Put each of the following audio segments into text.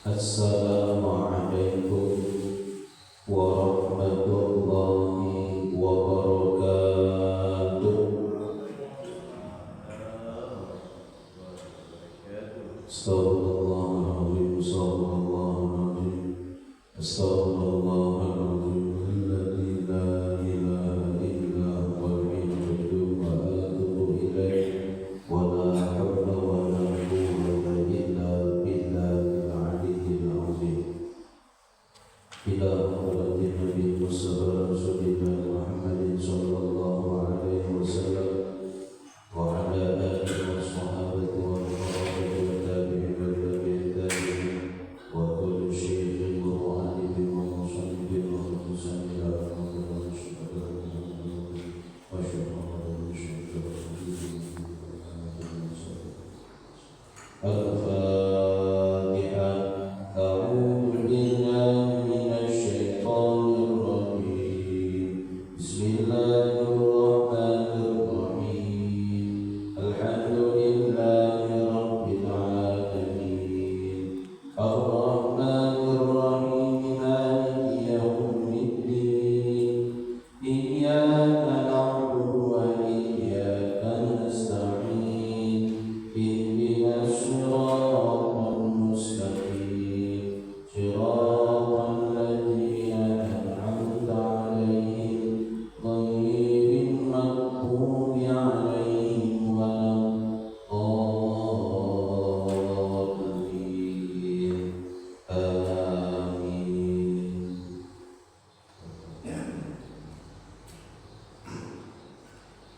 Assalamualaikum warahmatullahi wabarakatuh. Astagfirullahaladzim, astagfirullahaladzim, astagfirullahaladzim, alladzi la ilaha illa huwal hayyul wa atubu ilaih, wa la hawla wa la quwwata illa billahil aliyyil azim. Ila hadratin Nabi Mustafa Rasulullah Muhammadin sallallahu alaihi wasallam wa ala alihi wa sahabati wa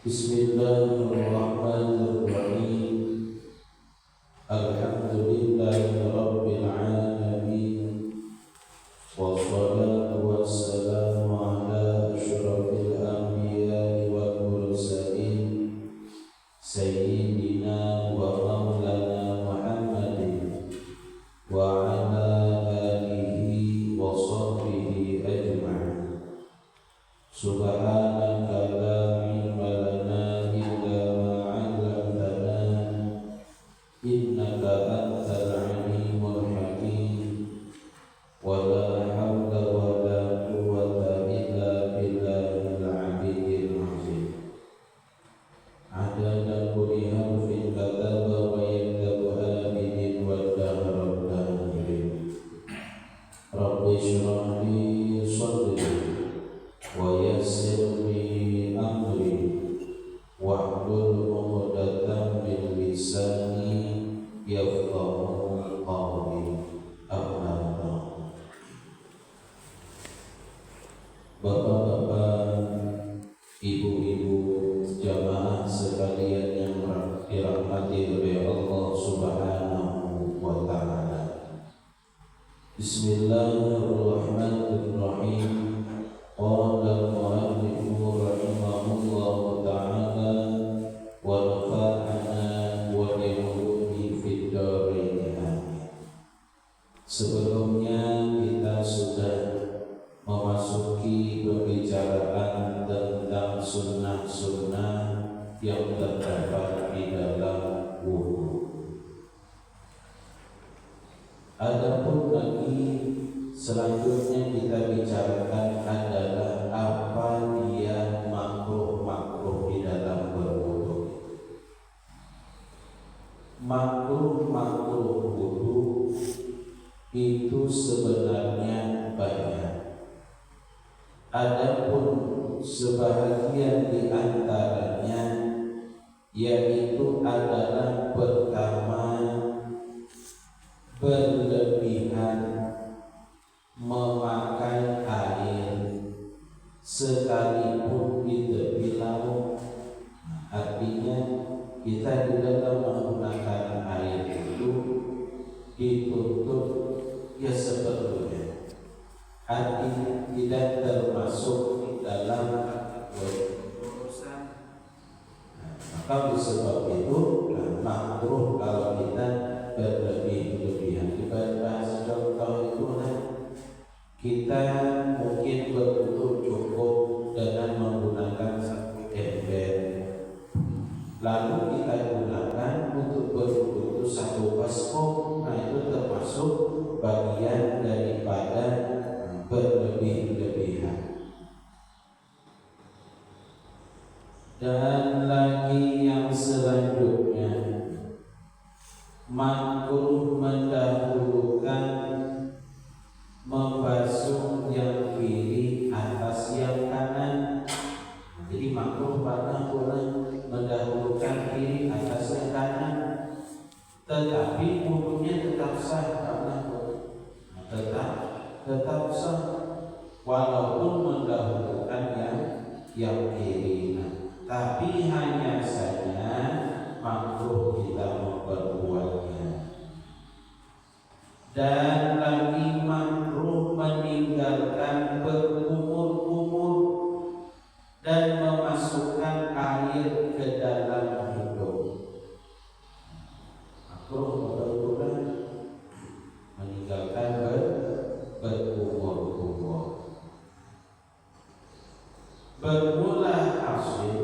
Bismillahirrahmanirrahim. Alhamdulillahirabbil alamin. Wassalatu wassalamu ala asyrafil anbiya'i wal mursalin sayyidina wa maulana Muhammadin wa ala alihi wa sahbihi ajma'in. Subhanaka la ilma lana illa ma 'allamtana innaka antal alimul hakim. Wa la hawla wa la quwwata illa billahil aliyyil azim. Adada kulli harfin kataba wa yaktabu abidin wa dahra dahirin. Rabbi shrah li sadri wa yassir li amri wahlul 'uqdatam min lisani yafqahu qawli. Amma ba'd. Bapak-bapak, ibu-ibu, jamaah sekalian yang dirahmati oleh Allah Subhanahu wa ta'ala. Bismillahirrahmanirrahim. Qala al-mu'allifu rahimahullahu ta'ala wa nafa'ana wa bi'ulumihi fid dharain amin. Sebelumnya kita sudah memasuki pembicaraan tentang sunnah-sunnah yang terdapat di dalam wudu. Adapun lagi selanjutnya kita bicarakan adalah apa dia makruh-makruh di dalam berwudu. Makruh-makruh wudu itu sebenarnya banyak. Adapun sebahagian di antaranya yaitu adalah pertama, berlebihan memakai air sekalipun di tepi laut. Artinya kita di dalam menggunakan air itu ditutup ya seperlunya. Artinya tidak termasuk di dalam urusan. Maka disebab itu bagian daripada berlebih-lebihan. Dan lagi yang selanjutnya, makruh mendahulukan membasuh yang kiri atas yang kanan. Jadi makruh pada boleh mendahulukan kiri atas yang kanan, tetapi wudunya tetap sah karena tetap sah walaupun mendahulukan yang kiri. Tapi hanya saja makruh kita memperbuatnya. Dan lagi makruh meninggalkan berkumur-kumur dan memasukkan air ke dalam hidung. Makruh betul-betul meninggalkan berkumur-kumur. Bermula hasil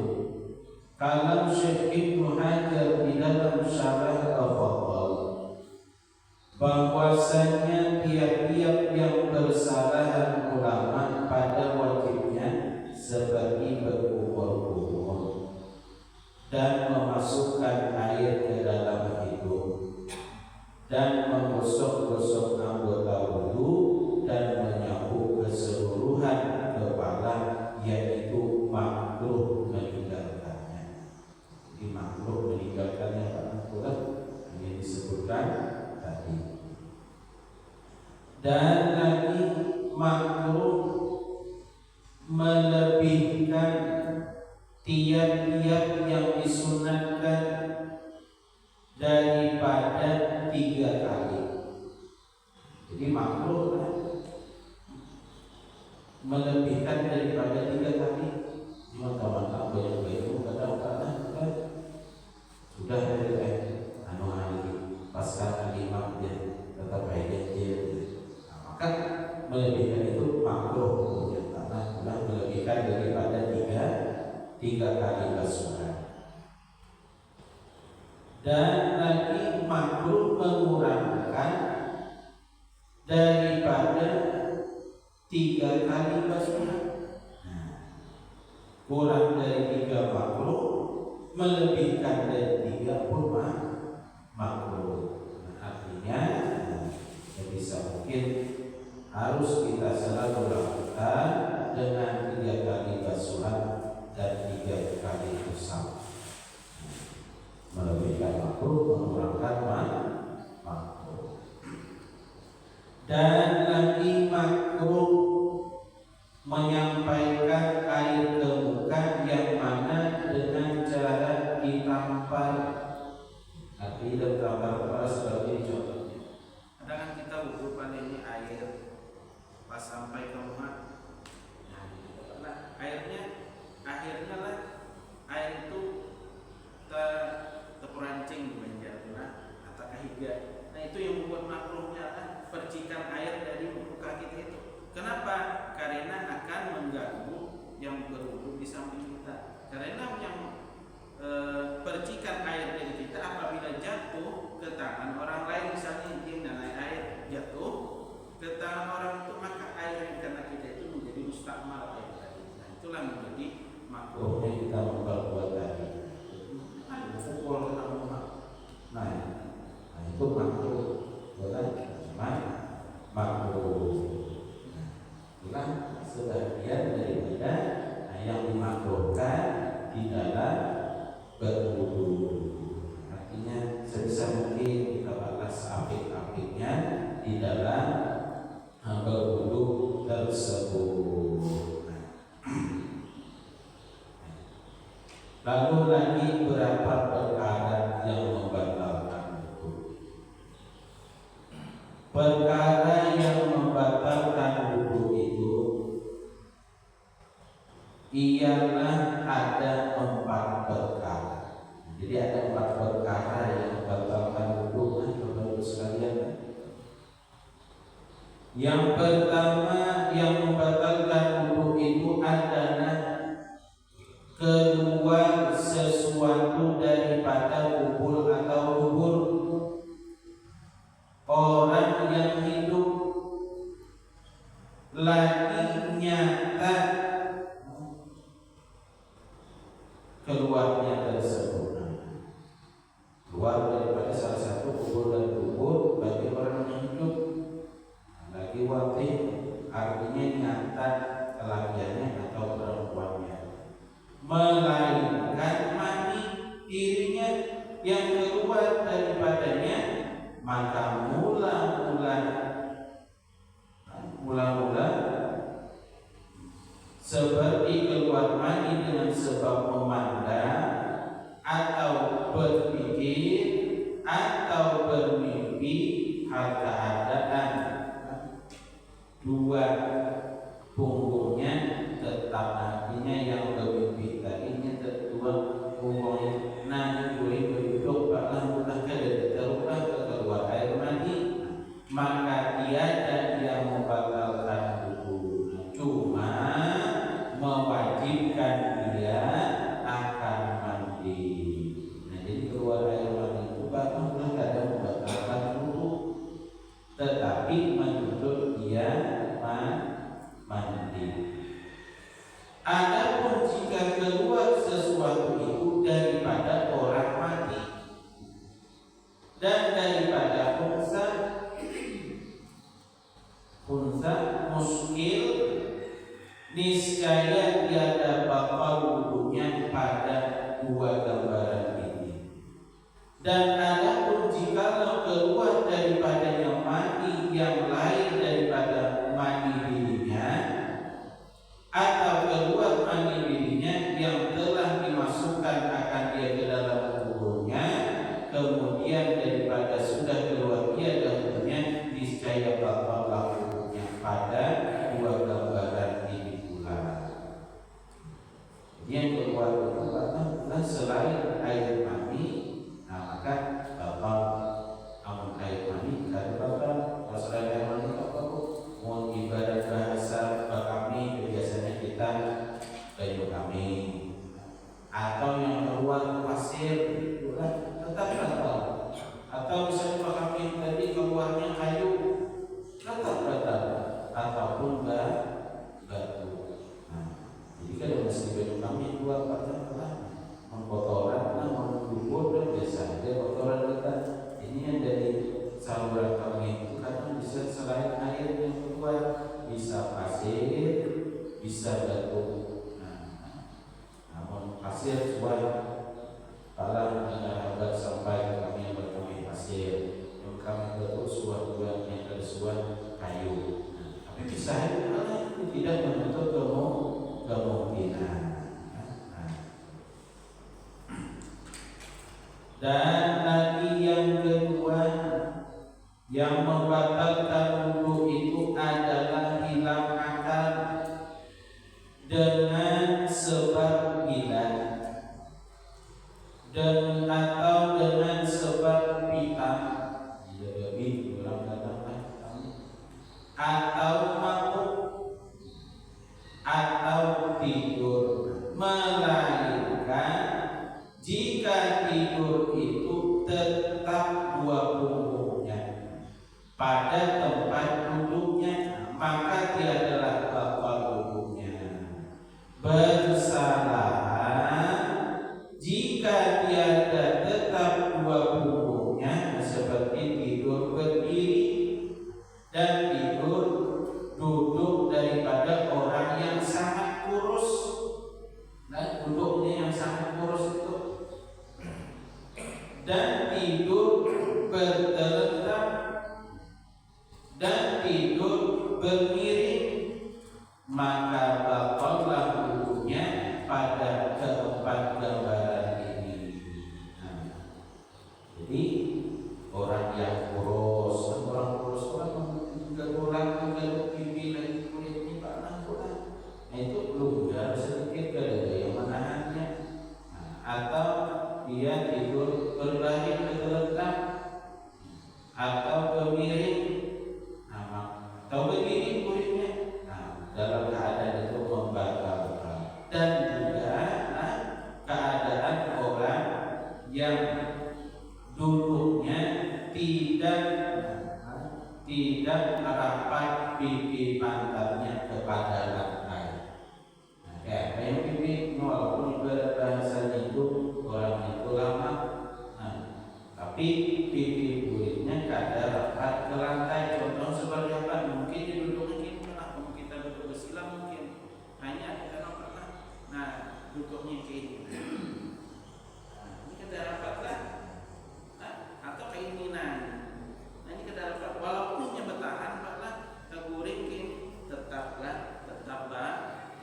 kalam Syekh Ibnu Hajar di dalam Syarah Al-Fadhal bahwasanya tiap-tiap yang bersalahan ulama pada wajibnya seperti berkumur-kumur dan memasukkan air ke dalam hidung dan menggosok-gosok anggota wudu dan menyapu keseluruhan kepala, yaitu makruh meninggalkannya. Jadi makruh meninggalkannya karena kurang yang disebutkan tadi. Dan lagi makruh melebihkan tiap-tiap yang disunatkan daripada 3 kali. Jadi makruh melebihkan daripada 3 kali. Cuma kawan-kawan banyak-banyak kadang-kadang sudah dari hari pasca imam dia tetap dia. Maka melebihkan itu makruh karena sudah melebihkan daripada 3 kali basuhan. Dan lagi makruh mengurangkan daripada 3 kali basuhan. Kurang dari 3 makruh, melebihkan dari 3 pun makruh. Artinya bisa mungkin harus kita selalu lakukan dengan 3 kali basuhan dan 3 kali usap. Melebihkan makruh, mengurangkan makruh. Dan lagi makruh menyampaikan air ke muka yang mana dengan cara ditampar. Artinya ditampar kepala seperti ini contohnya. Kadang kan kita wudu pada ini air pas sampai ke muka. Nah, akhirnya lah air itu terperancing menjadi atau kahiga. Nah itu yang membuat makruhnya percikan air dari muka kita itu. Kenapa? Karena akan mengganggu yang berwudu di samping kita. Karena yang percikan air dari kita apabila jatuh ke tangan orang lain, misalnya dia mengenai air jatuh ke tangan orang itu, maka air yang kena kita itu menjadi mustakmal air tadi. Nah itulah menjadi makruhnya kita memperbuat tadi. Pukul kena muka. Nah itu makruh, bukan makruh. Itulah sebagian daripada yang dimakruhkan di dalam berwudu. Artinya sebisa mungkin kita batas apik-apiknya di dalam berwudu tersebut. Lalu lagi berapa perkara yang membatalkan wudu? Perkara yang membatalkan wudu itu ialah ada 4 perkara. Jadi ada 4 perkara yang membatalkan wudu. Bapak-bapak sekalian, yang pertama yang membatalkan wudu itu adalah keluar sesuatu daripada kubul atau kubur. Orang yang hidup keadaan dua punggungnya tetap, artinya yang bermimpi tadinya dua punggungnya nah duduk bahkan terubah keluar air mani, maka tiada yang membatalkan wudu, cuma mewajibkan dia akan mandi. Nah, jadi keluar air mani itu bahkan tidak ada membatalkan wudu, tetapi menuntut dia mandi. Adapun jika keluar sesuatu itu daripada orang mati dan daripada unsa muskil, niscaya tiada bakal wudunya pada dua gambaran ini. Dan adapun jika keluar daripada yang mani yang lain daripada mani dirinya, atau keluar mani dirinya yang telah dimasukkan akan dia ke dalam tubuhnya, kemudian daripada sudah keluar dia dalamnya, niscaya bakal lakunya pada dua gambaran ini pula. Yang keluar itu adalah selain air mani, nah maka bakal amun air mani kan bakal selain air mani apa mau ibarat bahasa kami biasanya kita kayu kami atau yang keluar pasir tetap batal, atau misalnya kami tadi keluarnya kayu tetap batal ataupun batu. Nah, jadi kalau masih kayu kami dua patah mengkotoran, menggubur dan biasa ada kotoran kita. Ini yang dari saluran kami itu kadang bisa selain air yang keluar, bisa pasir, bisa batu. Namun pasir suai kalau ada sampai ke kami yang berkami pasir, yang kami batu suai juga yang ada suai kayu. Tapi bisa itu tidak menutup kemungkinan. Dan lagi yang kedua yang membatalkan wudu itu adalah hilang akal dengan sebab gila dan atau dengan sebab pita atau mabuk atau tidur, melainkan jika tidur itu tetap dua punggungnya pada tempat duduknya, maka tiadalah bakal wudunya. Bersalah jika tiada tetap dua punggungnya, seperti tidur berdiri dan tidur duduk daripada orang yang sangat kurus, dan duduknya yang sangat kurus itu, dan tidur bertelentang dan tidur bermiring, maka batallah wudunya pada keempat gambaran ini. Jadi orang yang kurus, orang menggaruk pipi lagi kulitnya panas kurang, itu blunder sedikit ada yang menahannya, atau dia tidur berbaring bertelentang atau bermiring, atau berdiri kulitnya, dalam keadaan itu membatalkan. Dan juga keadaan orang yang duduknya tidak rapat pipi pantatnya kepada lantai. Kayak yang pipi walaupun ibarat bahasanya itu orang itu lama, tapi pipi kulitnya kadang rapat ke lantai. Contoh seperti apa? Mungkin dia duduknya gini, kalau kita duduk bersila mungkin hanya kita pernah. Nah, duduknya gini. Ini kita rapat lah, atau keinginan. Nah, ini kita rapat. Walaupun hanya bertahan, lah teguring gini, tetaplah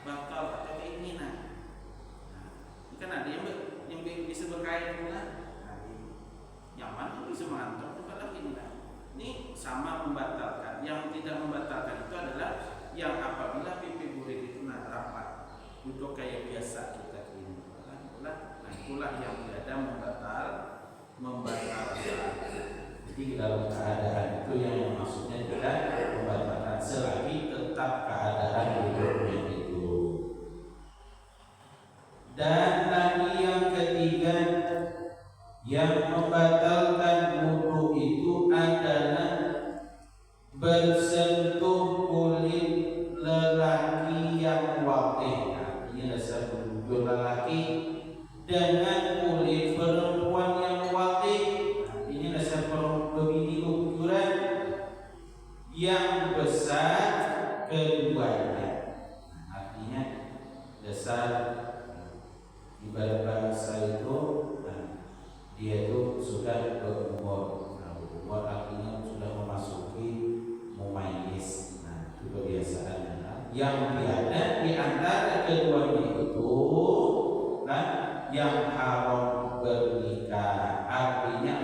bakal atau keinginan. Ini kan ada yang bisa berkait dengan nyaman, bisa mantap, padahal ini lah. Ini sama membatalkan. Yang tidak membatalkan itu adalah yang apabila pipi burik itu rapat, duduk kayak biasa kita ini. Nah itulah yang tiada membatalkan. Jadi dalam keadaan itu yang maksudnya tidak membatalkan selagi tetap keadaan hidupnya itu. Dan lagi yang ketiga yang membatalkan wudu itu adalah bersentuh kulit lelaki yang waqih. Artinya dasar wudhu lelaki dengan kulit perempuan yang waqih. Artinya dasar berbini ukuran yang besar keduanya. Artinya dasar ibarat bahasa itu dia itu sudah berumur. Umur artinya sudah memasuki mumayyiz. Nah, itu kebiasaannya. Yang tiada di antara keduanya itu yang haram bernikah. Artinya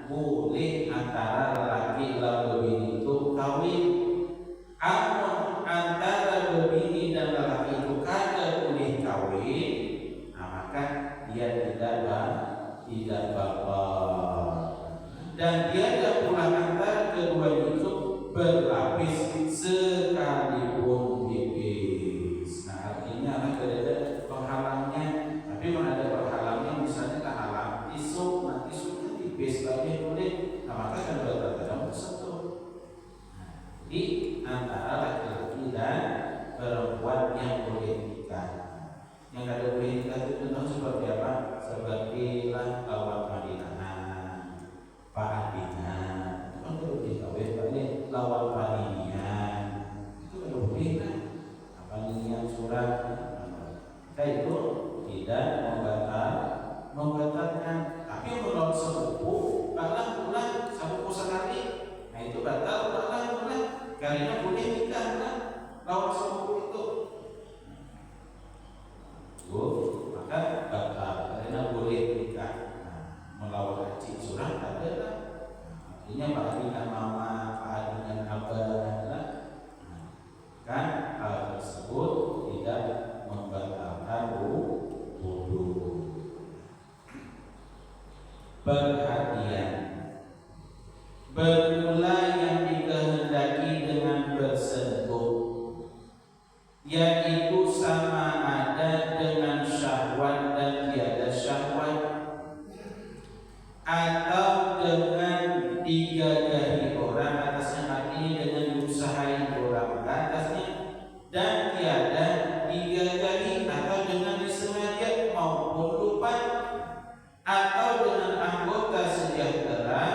boleh antara lelaki dan bini itu kawin. Amun antara bini dan lelaki itu kada boleh kawin, maka dia tidak batal. Dan tiada pula antara keduanya itu berlapis sekalipun tipis. Nah artinya ada penghalangnya, tapi mana ada penghalangnya misalnya tak halang tisu, nah tisunya tipis lagi boleh, maka kan berbatal bersatu. Jadi antara laki-laki dan perempuan yang boleh nikah. Yang ada boleh nikah itu contoh seperti apa? Seperti lawan Madinah, Pak Adinah, itu kan perlu dikawin. Pak ini lawan Paninian, itu ada boleh kan? Paninian surat, itu tidak membatalkan. Tapi menurut sepupu, batal pulang sepupu sekali, nah itu batal pulang karena boleh nikah kan? Lawan sepupu itu. Maka batal karena boleh nikah. Melawan haji surat adalah artinya Pak Adingan mama, Pak Adingan abah, kan hal tersebut tidak membatalkan wudu. Perhatian, bermula yang dikehendaki dengan bersentuh, yaitu sama ada dengan syahwat dan tiada syahwat, atau dengan digagahi orang atasnya, artinya dengan diusahain orang atasnya, dan tiada digagahi atau dengan disengaja maupun lupa, atau dengan anggota sejahtera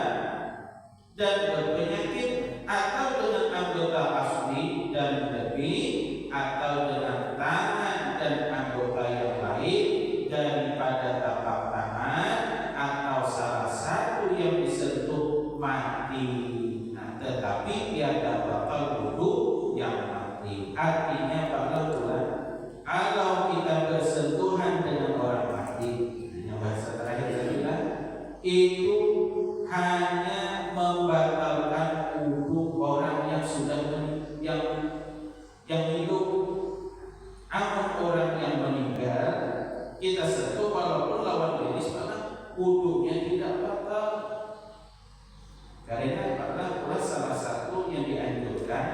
dan berpenyakit, atau dengan anggota asli dan lebih, atau dengan tangan dan anggota yang lain daripada tapak tangan, atau salah satu yang disentuh mati. Nah, tetapi tiada batal wudu yang mati. Artinya kalau kita bersentuhan dengan orang mati, yang bahasa terakhir tadi itu hanya membatalkan wudu orang yang sudah yang hidup. Amun orang yang meninggal kita sentuh walaupun lawan jenis, maka wudunya tidak batal. Karena pula salah satu yang dianjurkan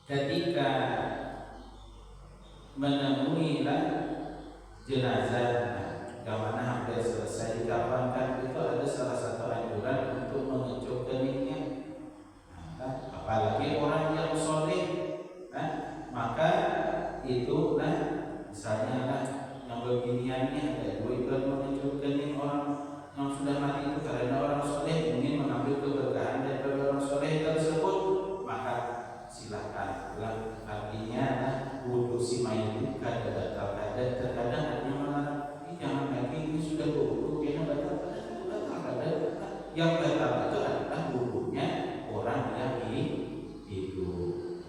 ketika menemui jenazah, kemana hampir selesai dikafankan, itu ada salah satu anjuran untuk mengecup keningnya. Apalagi orang yang soleh, maka itu misalnya yang beginiannya ada dua mengecup kening orang yang sudah mati itu karena orang soleh ingin mengambil keberkahan daripada orang soleh tersebut, maka silakan. Artinya wudu si mayit itu kada batal, terkadang ada yang melarang, jangan lagi ini sudah berwudu kayaknya batal. Yang batal itu adalah wudunya orang yang hidup.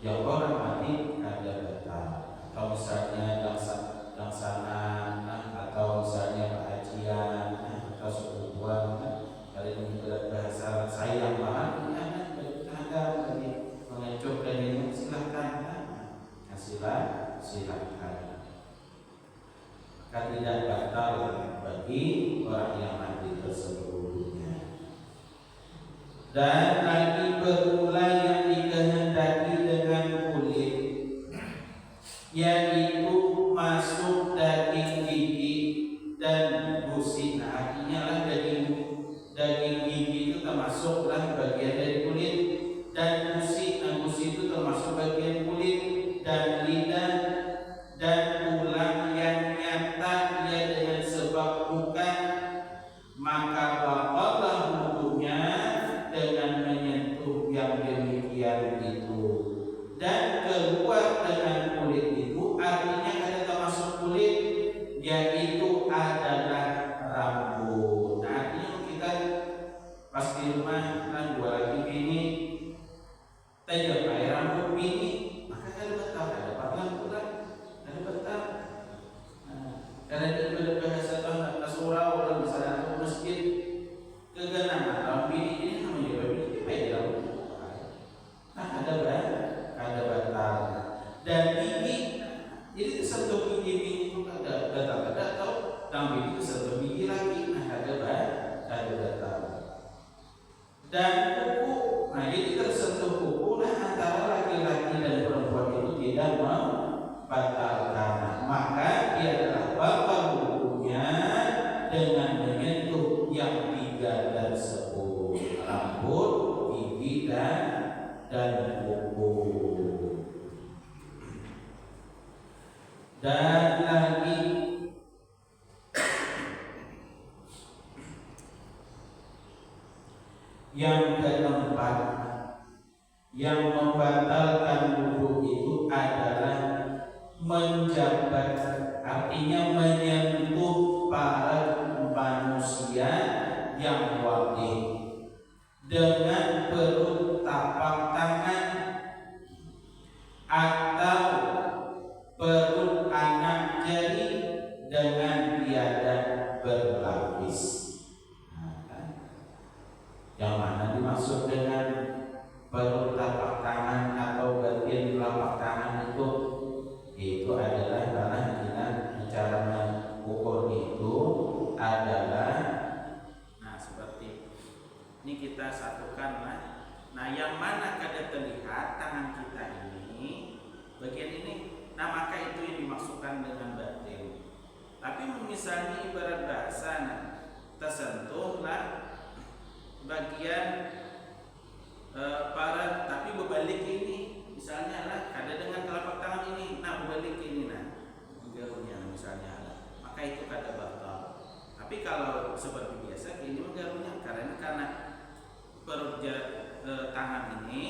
Yang orang mati kada batal. Atau misalnya langsangan, atau misalnya pengajian, atau sebuah kali ini bahasa Dan lagi berulang yang dikehendaki dengan kulit, yaitu masuk daging gigi dan gusi. Nah, artinya lah daging gigi itu termasuklah bagian dari kulit, dan gusi, nah gusi itu termasuk bagian kulit, dan lidah dan tulang yang nyata ia dengan sebab bukan, maka batalah wudunya dengan menyentuh yang demikian itu. Dan keluar dengan kulit itu artinya ada termasuk kulit, yaitu adalah rambut. Nah, artinya kita pas di rumah kan gua lagi bini tajam air rambut bini, maka ada betal, ada patlang pula, ada betal. Nah, karena itu pada bahasa bahasa surau kalau misalnya ke masjid kegenangan rambut bini ini namanya bini baik rambut. Nah, ada batal. Dan gigi, jadi tersentuh gigi bini itu ada batal, ada atau rambut itu tersentuh gigi lagi, nah ada batal. Dan kuku, nah jadi tersentuh kuku, nah antara laki-laki dan perempuan itu tidak membatalkan, maka dia adalah batal wudunya dengan menyentuh yang tiga tersebut: rambut, gigi, dan kuku. Dan lagi yang keempat, yang membatalkan wudu itu adalah menjabat, artinya menyentuh para manusia yang wajib dengan perut tapak tangan atau perut anak jari dengan tiada berlapis. Yang mana dimaksud dengan perut tapak tangan atau bagian telapak tangan itu adalah karena kita cara mengukur itu adalah, nah seperti ini kita satukan lah. Nah, yang mana kada terlihat tangan kita ini, bagian ini, nah maka itu yang dimaksudkan dengan batin. Tapi misalnya ibarat bahasa, nah tersentuhlah bagian para, tapi berbalik ini, misalnya lah kada dengan telapak tangan ini, nah berbalik ini, nah menggarunya misalnya lah, maka itu kada batal. Tapi kalau seperti biasa ini menggarunya karena perut tangan ini,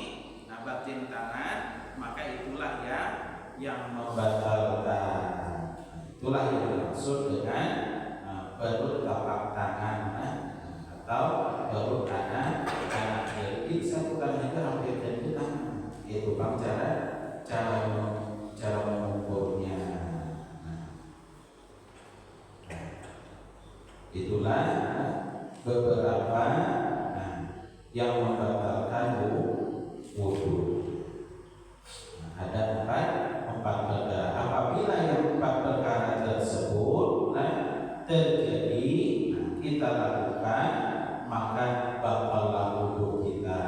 nah batin tangan, maka itulah yang membatalkan. Itulah yang dimaksud dengan perut telapak tangan, atau perut anak jari. Satukan itu hampir dan kita itu bang cara mengukurnya. Itulah beberapa yang membatalkan wudu. Ada empat perkara. Apabila yang empat perkara tersebut terjadi, kita lakukan, maka batallah wudu kita.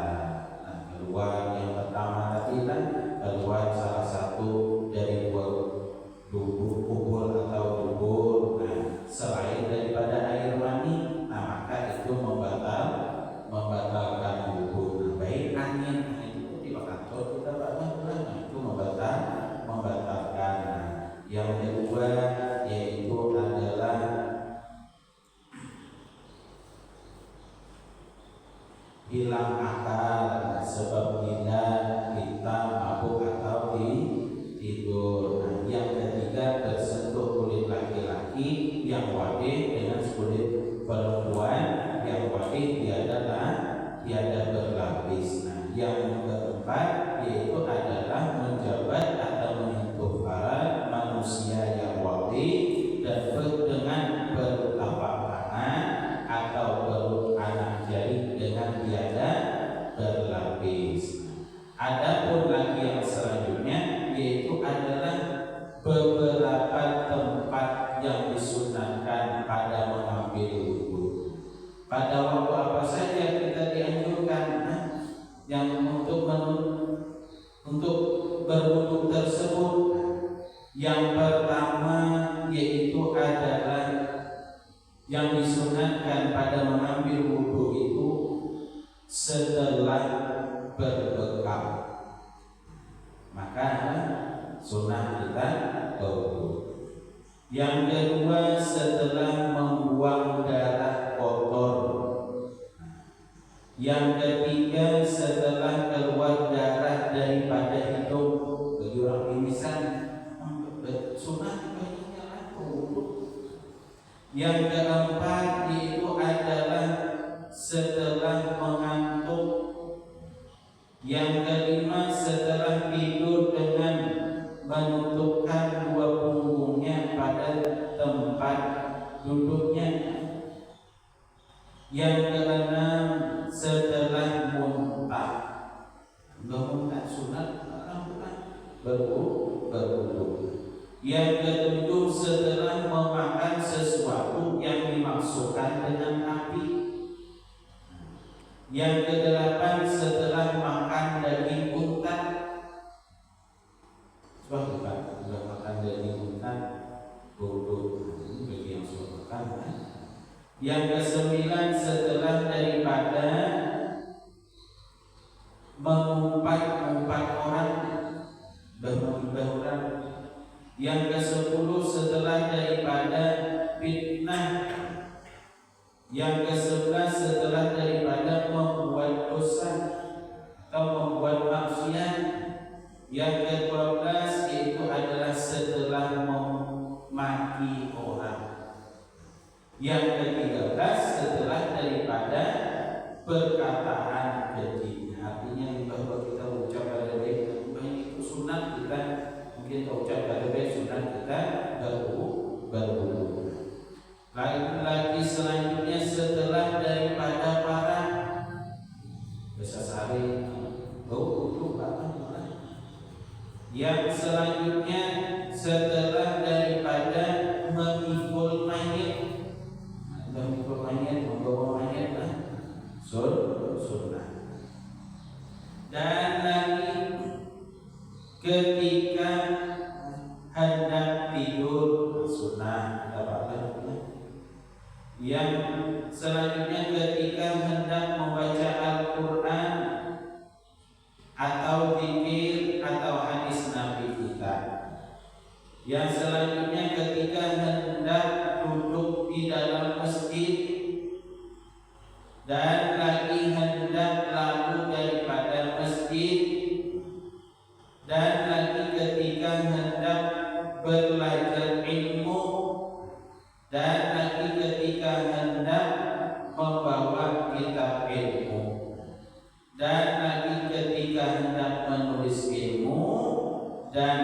Nah, keluar yang pertama tadi keluar salah satu dari dua kubur atau dubur, nah selain daripada air mani, nah maka itu membatalkan wudu. Nah, baik angin, nah itu di kantor kita itu membatalkan. Nah, yang kedua yaitu adalah hilang akal sebab kita mabuk atau tidur. Nah, yang ketiga tersentuh kulit laki-laki yang wajib dengan kulit perempuan yang wajib tiada berlapis. Nah, yang keempat yaitu adalah menjabat atau menyentuh para manusia yang wajib dan dengan perut tapak tangan atau perut anak jari dengan tiada berlapis. Adapun lagi yang selanjutnya yaitu adalah beberapa tempat yang disunahkan pada mengambil wudu. Pada waktu apa saja kita dianjurkan? setelah berbekal, maka sunnah kita berwudu. Yang kedua setelah membuang darah kotor. Yang ketiga setelah keluar darah daripada hidung. Bagi orang pingsan sunnah baginya berwudu. Yang keempat itu adalah setelah mengantuk. Yang kelima setelah tidur dengan menutupkan dua punggungnya pada tempat duduknya. Yang keenam setelah muntah. Muntah sunat bukan berwudu. Yang ketujuh setelah memakan sesuatu yang dimaksudkan dengan api. Yang kedelapan setelah makan daging unta. Coba bukan, sudah makan daging unta wudu bagi yang sudah makan. Yang kesembilan setelah daripada mengumpat orang, bermimpi orang. Yang ke-10 setelah daripada fitnah. Yang ke-11 setelah daripada membuat dosa atau membuat maksiat. Yang ke-12 itu adalah setelah memaki orang. Yang ke-13 setelah daripada perkataan keji. Artinya bahwa kita ucap pada baik itu sunat kita, mungkin kita ucap pada baik sunat kita berwudu. Lagi selanjutnya setelah daripada para dosa sehari wudu. Yang selanjutnya setelah daripada memikul mayit. Memikul mayit, membawa mayit sunnah. Dan lagi ketika hendak tidur sunnah. Yang selanjutnya ketika hendak membaca Al-Quran atau zikir atau hadis Nabi kita. Yang selanjutnya ketika hendak duduk di dalam masjid. Dan lagi hendak lalu daripada masjid. Dan lagi ketika hendak belajar ilmu. Dan lagi ketika hendak membawa kitab ilmu. Dan lagi ketika hendak menulis ilmu. Dan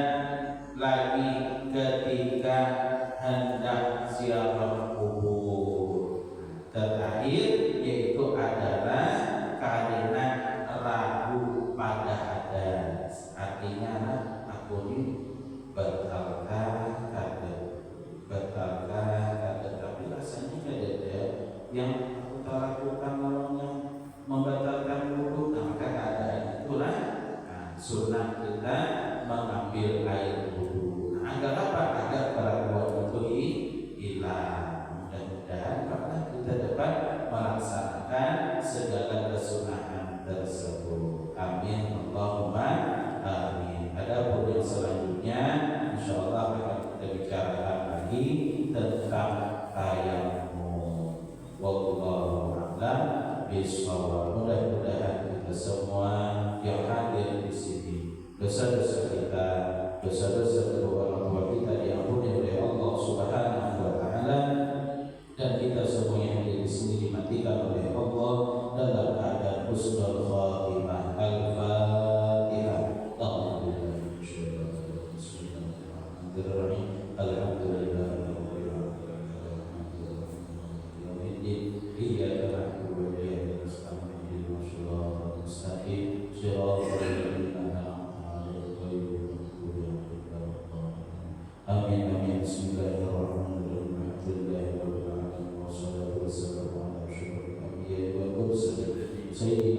lagi ketika hendak ziarah kubur. Terakhir yaitu adalah karena ragu pada hadas. Artinya aku ini bertalkah tapi rasanya ada yang aku lakukan namanya membatalkan wudu. Maka keadaan itulah sunnah kita mengambil air wudu. Agar apa? Agar keraguan itu hilang. Mudah-mudahan karena kita dapat melaksanakan segala kesunahan tersebut. Amin. Allahumma amin. Adapun yang selanjutnya insyaallah akan kita bicarakan lagi tentang tayamum. Wallahu a'lam bishawab. Mudah-mudahan kita semua yang hadir di sini dosa-dosa kita, dosa-dosa kedua orang tua kita diampuni oleh Allah Subhanahu wa taala, dan kita semua yang hadir di sini dimatikan oleh Allah dalam keadaan husnul khatimah. Al-Fatihah. Amin amin. Bismillahirrahmanirrahim. Alhamdulillahirabbil alamin wassalatu wassalamu ala asyrofil anbiya'i wal mursalin sayyidina